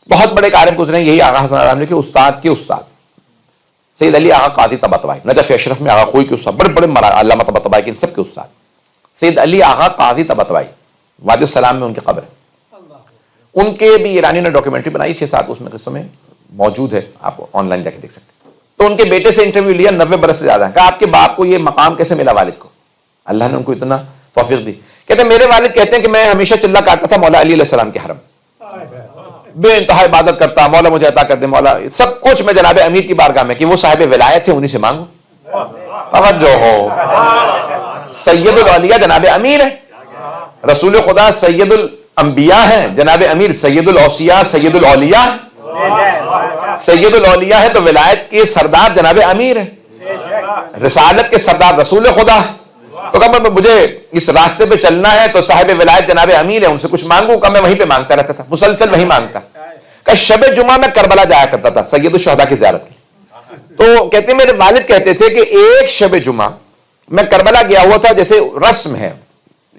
بہت بڑے عالم گزرے ہیں، یہی آغا حسن عالم کے استاد کے استاد سید علی آغا قاضی طباطبائی، نجف اشرف میں آغا خوئی کے استاد، بڑے بڑے علامہ طباطبائی کے ان سب کے استاد سید علی آغا قاضی طباطبائی، وادی السلام میں ان کی قبر ہے۔ ان کے بھی ایرانی نے ڈاکیومنٹری بنائی 6-7 اس میں قصوں میں موجود ہے، آپ آن لائن جا کے دیکھ سکتے ہیں۔ تو ان کے بیٹے سے انٹرویو لیا، 90 برس سے زیادہ ہے، کہا آپ کے باپ کو یہ مقام کیسے ملا والد کو؟ اللہ نے ان کو اتنا توفیق دی، کہتے میرے والد کہتے ہیں کہ میں ہمیشہ چلا کرتا تھا مولا علی علیہ السلام کے حرم، بے انتہا عبادت کرتا، مولا مجھے عطا کر دے، مولا سب کچھ میں جناب امیر کی بارگاہ میں کہ وہ صاحب ولایت ہے انہی سے مانگو۔ توجہ ہو، سید الاولیاء جناب امیر ہے، رسول خدا سید الانبیاء ہیں، جناب امیر سید الاوصیاء سید الاولیاء، سید الاولیاء ہے تو ولایت کے سردار جناب امیر ہے، رسالت کے سردار رسول خدا ہے۔ تو کہا مجھے اس راستے پہ چلنا ہے تو صاحب ولایت جناب امیر ہے، ان سے کچھ مانگوں؟ کہ میں وہیں پہ مانگتا رہتا تھا، مسلسل وہیں مانگتا۔ کہ شب جمعہ میں کربلا جایا کرتا تھا سید الشہداء کی زیارت کی۔ تو کہتے ہیں میرے والد کہتے تھے کہ ایک شب جمعہ میں کربلا گیا ہوا تھا، جیسے رسم ہے،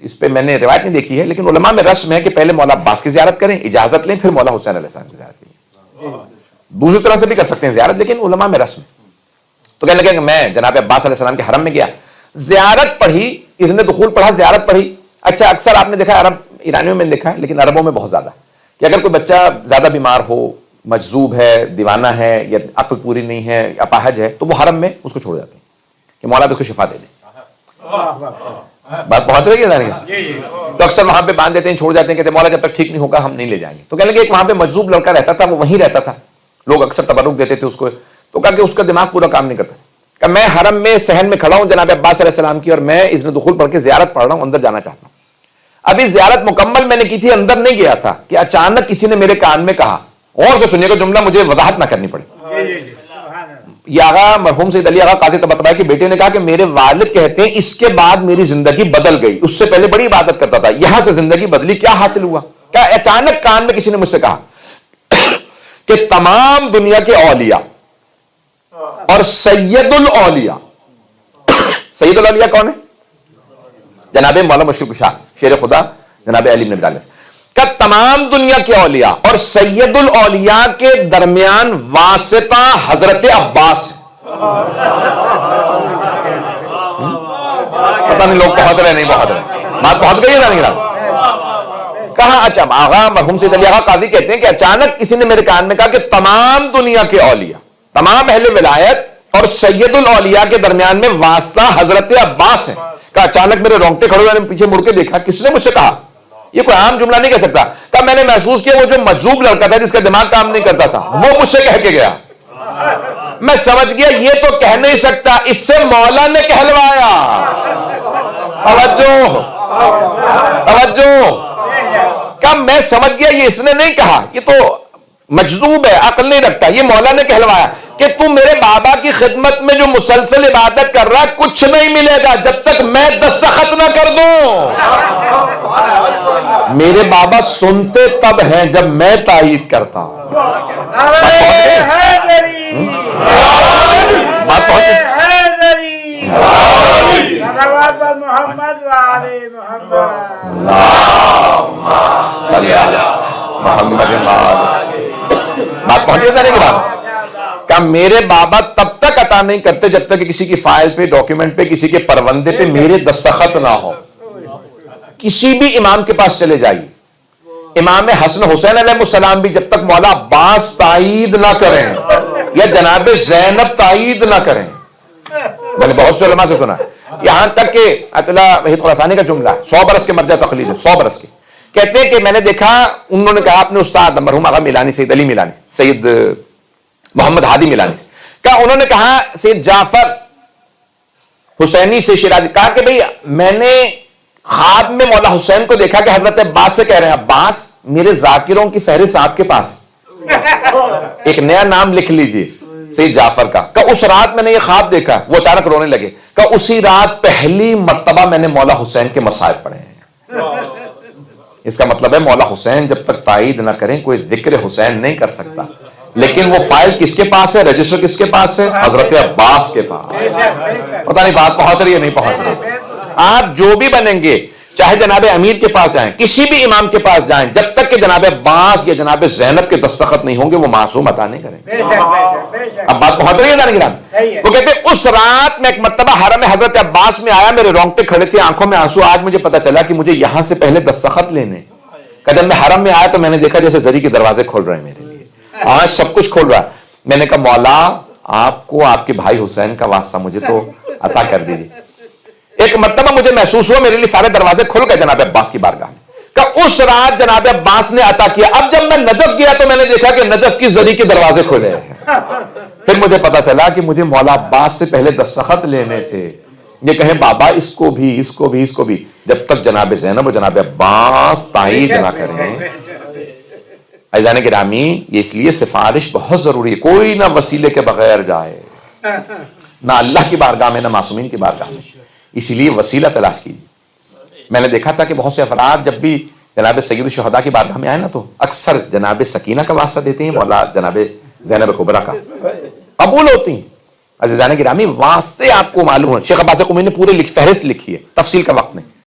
اس پہ میں نے روایت نہیں دیکھی ہے لیکن علماء میں رسم ہے کہ پہلے مولا عباس کی زیارت کریں، اجازت لیں، پھر مولا حسین علیہ السلام کی زیارت کریں۔ دوسری طرح سے بھی کر سکتے ہیں زیارت، لیکن علماء میں رسم ہے۔ تو کہنے لگے کہ میں جناب عباس علیہ السلام کے حرم میں گیا، زیارت پڑھی، اذن دخول پڑھا، زیارت پڑھی۔ اچھا اکثر آپ نے دیکھا عرب، ایرانیوں میں دیکھا ہے لیکن عربوں میں بہت زیادہ کہ اگر کوئی بچہ زیادہ بیمار ہو، مجذوب ہے، دیوانہ ہے، یا عقل پوری نہیں ہے، اپاہج ہے، تو وہ حرم میں اس کو چھوڑ جاتے ہیں کہ مولا بھی اس کو شفا دے دے۔ بات پہنچ رہی ہے؟ تو اکثر وہاں پہ باندھ دیتے ہیں، چھوڑ جاتے ہیں، کہتے ہیں مولا جب تک ٹھیک نہیں ہوگا ہم نہیں لے جائیں گے۔ تو کہنے لگے ایک وہاں پہ مجذوب لڑکا رہتا تھا، وہ وہیں رہتا تھا، لوگ اکثر تبرک دیتے تھے اس کو، تو کہا کہ اس کا دماغ پورا کام نہیں کرتا تھا، کہ میں حرم میں صحن میں کھڑا ہوں جناب عباس علیہ السلام کی، اور میں اذن دخول پڑھ کے زیارت پڑھ رہا ہوں، اندر جانا چاہتا ہوں۔ ابھی زیارت مکمل میں نے کی تھی، اندر نہیں گیا تھا کہ اچانک کسی نے میرے کان میں کہا، اور سے سنیے گا جملہ، مجھے وضاحت نہ کرنی پڑے۔ یہ آغا مرحوم سید علی آغا قاضی طباطبائی کے بیٹے نے کہا کہ میرے والد کہتے ہیں اس کے بعد میری زندگی بدل گئی، اس سے پہلے بڑی عبادت کرتا تھا، یہاں سے زندگی بدلی، کیا حاصل ہوا؟ کیا اچانک کان میں کسی نے مجھ سے کہا کہ تمام دنیا کے اولیاء اور سید الاولیاء، سید الاولیاء کون ہے؟ جناب مولا مشکل کشا شیر خدا جناب علی بن ابی طالب، کہ تمام دنیا کے اولیاء اور سید الاولیاء کے درمیان واسطہ حضرت عباس ہے۔ پتہ نہیں لوگ پہنچ رہے نہیں پہنچ رہے، بات پہنچ گئی ہے نہیں رہا؟ کہا اچھا آغا مرحوم سید علی آغا قاضی کہتے ہیں کہ اچانک کسی نے میرے کان میں کہا کہ تمام دنیا کے اولیاء، تمام اہل ولایت اور سید الاولیاء کے درمیان میں واسطہ حضرت عباس ہے۔ کہ اچانک میرے رونگٹے کھڑے ہوئے، میں نے پیچھے مڑ کے دیکھا، کس نے مجھ سے کہا؟ یہ کوئی عام جملہ نہیں کہہ سکتا۔ کہ میں نے محسوس کیا وہ جو مجذوب لڑکا تھا جس کا دماغ کام نہیں کرتا تھا، وہ مجھ سے کہہ کے گیا۔ میں سمجھ گیا یہ تو کہہ نہیں سکتا، اس سے مولا نے کہلوایا۔ توجہ توجہ، کہ میں سمجھ گیا یہ اس نے نہیں کہا، یہ تو مجذوب ہے، عقل نہیں رکھتا، یہ مولا نے کہلوایا کہ تو میرے بابا کی خدمت میں جو مسلسل عبادت کر رہا ہے کچھ نہیں ملے گا جب تک میں دستخط نہ کر دوں۔ میرے بابا سنتے تب ہیں جب میں تائید کرتا ہوں۔ بات پہنچ بات پہنچ جانے کے بعد کہ میرے بابا تب تک عطا نہیں کرتے جب تک کہ کسی کی فائل پہ، ڈاکیومنٹ پہ، کسی کے پروندے پہ میرے دستخط نہ ہو۔ کسی بھی امام کے پاس چلے جائیے، امام حسن حسین علیہ السلام بھی جب تک مولا عباس تائید نہ کریں یا جناب زینب تائید نہ کریں، میں نے بہت سے علماء سے سنا ہے، یہاں تک کہ اطلاع وحید خراسانی کا جملہ ہے، 100 برس کے مرجع تقلید ہے، 100 برس کے، کہتے ہیں کہ میں نے دیکھا، انہوں نے کہا اپنے استاد مرحوم آغا میلانی، سید علی میلانی، سید محمد ہادی میلانی سے، کہا انہوں نے کہا سید جعفر حسینی سے شیرازی، کہا کہ بھئی میں نے خواب میں مولا حسین کو دیکھا کہ حضرت عباس سے کہہ رہے ہیں عباس میرے ذاکروں کی فہرست آپ کے پاس، ایک نیا نام لکھ لیجئے سید جعفر کا۔ کہ اس رات میں نے یہ خواب دیکھا، وہ اچانک رونے لگے، کہ اسی رات پہلی مرتبہ میں نے مولا حسین کے مصائب پڑھے ہیں۔ اس کا مطلب ہے مولا حسین جب تک تائید نہ کریں کوئی ذکر حسین نہیں کر سکتا، لیکن وہ فائل کس کے پاس ہے، رجسٹر کس کے پاس ہے؟ حضرت عباس کے پاس۔ پتہ نہیں بات پہنچ رہی ہے نہیں پہنچ رہی؟ آپ جو بھی بنیں گے، چاہے جناب امیر کے پاس جائیں، کسی بھی امام کے پاس جائیں، جب تک کہ جناب عباس یا جناب زینب کے دستخط نہیں ہوں گے وہ معصوم عطا نہیں کریں گے۔ اب بات بہت رہی ہے، وہ کہتے ہیں اس رات میں ایک مرتبہ حرم حضرت عباس میں آیا، میرے رونگٹے کھڑے تھے، آنکھوں میں آنسو، آج مجھے پتا چلا کہ مجھے یہاں سے پہلے دستخط لینے۔ کہ جب میں حرم میں آیا تو میں نے دیکھا جیسے زری کے دروازے کھول رہے ہیں میرے لیے، آج سب کچھ کھول رہا ہے۔ میں نے کہا مولا آپ کو آپ کے بھائی حسین کا واسطہ مجھے تو عطا کر دیجیے۔ ایک مرتبہ مجھے محسوس ہوا میرے لیے سارے دروازے کھل گئے جناب عباس کی بارگاہ میں، کہ اس رات جناب عباس نے عطا کیا۔ اب جب میں نجف گیا تو میں نے دیکھا کہ نجف کی زری کے دروازے کھلے ہیں۔ پھر مجھے پتا چلا کہ مجھے مولا عباس سے پہلے دستخط لینے تھے، یہ کہیں بابا اس کو بھی اس کو بھی اس کو بھی، جب تک جناب زینب اور جناب عباس تائید نہ کریں۔ عزیزان گرامی، یہ اس لیے سفارش بہت ضروری ہے، کوئی نہ وسیلے کے بغیر جائے، نہ اللہ کی بارگاہ میں نہ معصومین کی بارگاہ میں، اسی لیے وسیلہ تلاش کیجیے۔ میں نے دیکھا تھا کہ بہت سے افراد جب بھی جناب سید الشہداء کی بارگاہ میں آئے نا تو اکثر جناب سکینہ کا واسطہ دیتے ہیں، مولا جناب زینب کبریٰ کا قبول ہوتی ہیں۔ عزیزان گرامی، واسطے آپ کو معلوم ہو، شیخ عباس قمی نے پورے فہرست لکھی ہے، تفصیل کا وقت نہیں۔